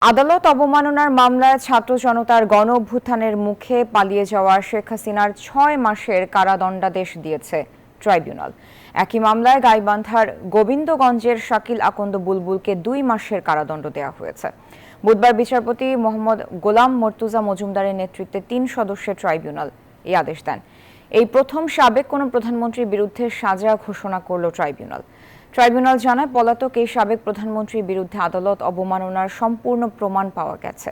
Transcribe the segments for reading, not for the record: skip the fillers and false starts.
আদালত অবমাননার মামলায় ছাত্র জনতার গণ অভ্যুত্থানের মুখে পালিয়ে যাওয়া শেখ হাসিনার ৬ মাসের কারাদণ্ডাদেশ দিয়েছে ট্রাইব্যুনাল। একই মামলায় গাইবান্ধার গোবিন্দগঞ্জের শাকিল আকন্দ বুলবুলকে ২ মাসের কারাদণ্ড দেওয়া হয়েছে। বুধবার বিচারপতি মোহাম্মদ গোলাম মর্তুজা মজুমদারের নেতৃত্বে ৩ সদস্যের ট্রাইব্যুনাল এই আদেশ দেন। এই প্রথম সাবেক কোনো প্রধানমন্ত্রীর বিরুদ্ধে সাজা ঘোষণা করল ট্রাইব্যুনাল। ট্রাইব্যুনাল জানায়, পলাতক এই সাবেক প্রধানমন্ত্রীর বিরুদ্ধে আদালত অবমাননার সম্পূর্ণ প্রমাণ পাওয়া গেছে।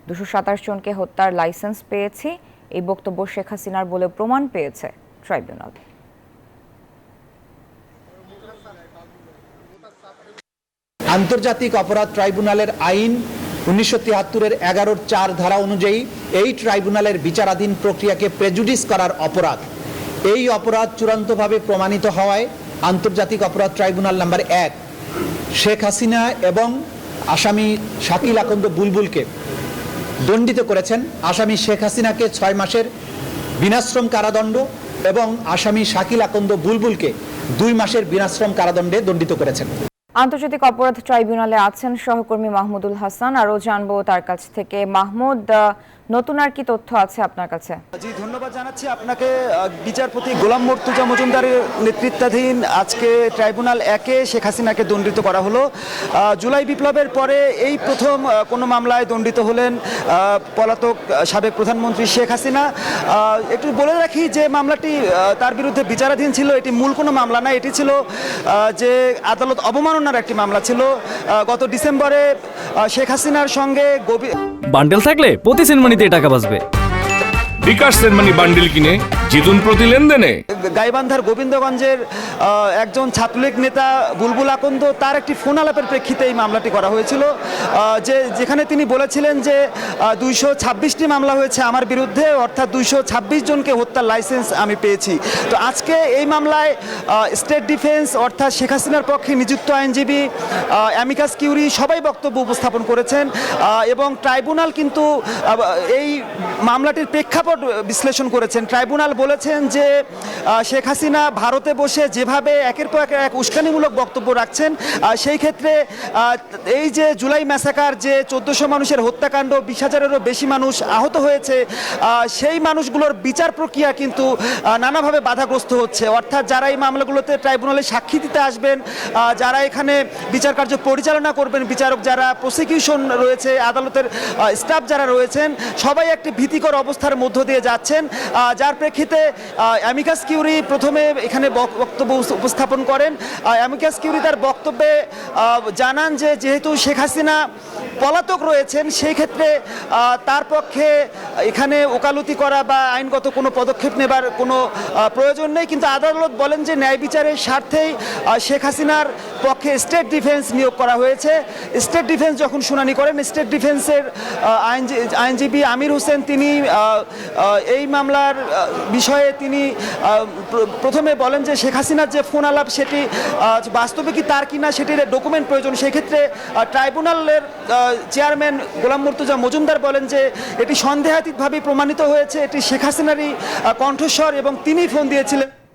২২৭ জনকে হত্যার লাইসেন্স পেয়েছি, এই বক্তব্য শেখ হাসিনার বলে প্রমাণ পেয়েছে ট্রাইব্যুনাল। আন্তর্জাতিক অপরাধ ট্রাইব্যুনালের আইন ১৯৭৩-এর ১১-৪ ধারা অনুযায়ী এই ট্রাইব্যুনালের বিচারাধীন প্রক্রিয়াকে প্রেজুডিস করার অপরাধ, এই অপরাধ চূড়ান্তভাবে প্রমাণিত হওয়ায় আন্তর্জাতিক অপরাধ ট্রাইব্যুনাল নাম্বার ১ শেখ হাসিনা এবং আসামি শাকিল আকন্দ বুলবুলকে দণ্ডিত করেছেন। আসামি শেখ হাসিনাকে ৬ মাসের বিনাশ্রম কারাদণ্ড এবং আসামি শাকিল আকন্দ বুলবুলকে ২ মাসের বিনাশ্রম কারাদণ্ডে দণ্ডিত করেছেন। আন্তর্জাতিক অপরাধ ট্রাইব্যুনালে আছেন সহকর্মী মাহমুদুল হাসান, আরও জানবো তার কাছ থেকে। মাহমুদ, নতুন আর কি তথ্য আছে আপনার কাছে? জি, ধন্যবাদ জানাচ্ছি আপনাকে। বিচারপতি গোলাম মর্তুজা মজুমদারের নেতৃত্বাধীন আজকে ট্রাইব্যুনাল ১-এ শেখ হাসিনাকে দণ্ডিত করা হলো। জুলাই বিপ্লবের পরে এই প্রথম কোনো মামলায় দণ্ডিত হলেন পলাতক সাবেক প্রধানমন্ত্রী শেখ হাসিনা। একটু বলে রাখি যে মামলাটি তার বিরুদ্ধে বিচারাধীন ছিল, এটি মূল কোনো মামলা না, এটি ছিল যে আদালত অবমাননার একটি মামলা ছিল। গত ডিসেম্বরে শেখ হাসিনার সঙ্গে বান্ডেল থাকলে প্রতি সেনমানিতে টাকা বাঁচবে। বিকাশ সেনমানি বান্ডেল কিনে জিতুন প্রতি লেনদেনে। গাইবান্ধার গোবিন্দগঞ্জের একজন ছাত্রলীগ নেতা বুলবুল আকন্দ, তার একটি ফোন আলাপের প্রেক্ষিতে এই মামলাটি করা হয়েছিল, যেখানে তিনি বলেছিলেন যে ২২৬টি মামলা হয়েছে আমার বিরুদ্ধে, অর্থাৎ ২২৬ জনকে হত্যার লাইসেন্স আমি পেয়েছি। তো আজকে এই মামলায় স্টেট ডিফেন্স অর্থাৎ শেখ হাসিনার পক্ষে নিযুক্ত আইনজীবী, অ্যামিকাস কিউরি সবাই বক্তব্য উপস্থাপন করেছেন এবং ট্রাইব্যুনাল কিন্তু এই মামলাটির প্রেক্ষাপট বিশ্লেষণ করেছেন। ট্রাইব্যুনাল বলেছেন যে শেখ হাসিনা ভারতে বসে যেভাবে একের পর এক উস্কানিমূলক বক্তব্য রাখছেন, সেই ক্ষেত্রে এই যে জুলাই ম্যাসাকার, যে ১৪০০ মানুষের হত্যাকাণ্ড, ২০,০০০-এরও বেশি মানুষ আহত হয়েছে, সেই মানুষগুলোর বিচার প্রক্রিয়া কিন্তু নানাভাবে বাধাগ্রস্ত হচ্ছে। অর্থাৎ যারা এই মামলাগুলোতে ট্রাইব্যুনালে সাক্ষী দিতে আসবেন, যারা এখানে বিচার কার্য পরিচালনা করবেন, বিচারক যারা, প্রসিকিউশন রয়েছে, আদালতের স্টাফ যারা রয়েছেন, সবাই একটি ভীতিকর অবস্থার মধ্য দিয়ে যাচ্ছেন, যার প্রেক্ষিতে অ্যামিকাস কিউরি প্রথমে এখানে বক্তব্য উপস্থাপন করেন। অ্যামিকাস কিউরি তার বক্তব্যে জানান যে যেহেতু শেখ হাসিনা পলাতক রয়েছেন, সেই ক্ষেত্রে তার পক্ষে এখানে ওকালতি করা বা আইনগত কোনো পদক্ষেপ নেবার কোনো প্রয়োজন নেই, কিন্তু আদালত বলেন যে ন্যায় বিচারের স্বার্থেই শেখ হাসিনার পক্ষে স্টেট ডিফেন্স নিয়োগ করা হয়েছে। স্টেট ডিফেন্স যখন শুনানি করেন, স্টেট ডিফেন্সের আইনজীবী আমির হোসেন তিনি এই মামলার বিষয়ে তিনি প্রথমে বলেন যে শেখ হাসিনার যে ফোন আলাপ সেটি বাস্তবে কি তার কিনা সেটির ডকুমেন্ট প্রয়োজন। সেই ক্ষেত্রে ট্রাইব্যুনালের চেয়ারম্যান গোলাম মর্তুজা মজুমদার বলেন যে এটি সন্দেহাতীতভাবে প্রমাণিত হয়েছে, এটি শেখ হাসিনারই কণ্ঠস্বর এবং তিনি ফোন দিয়েছিলেন।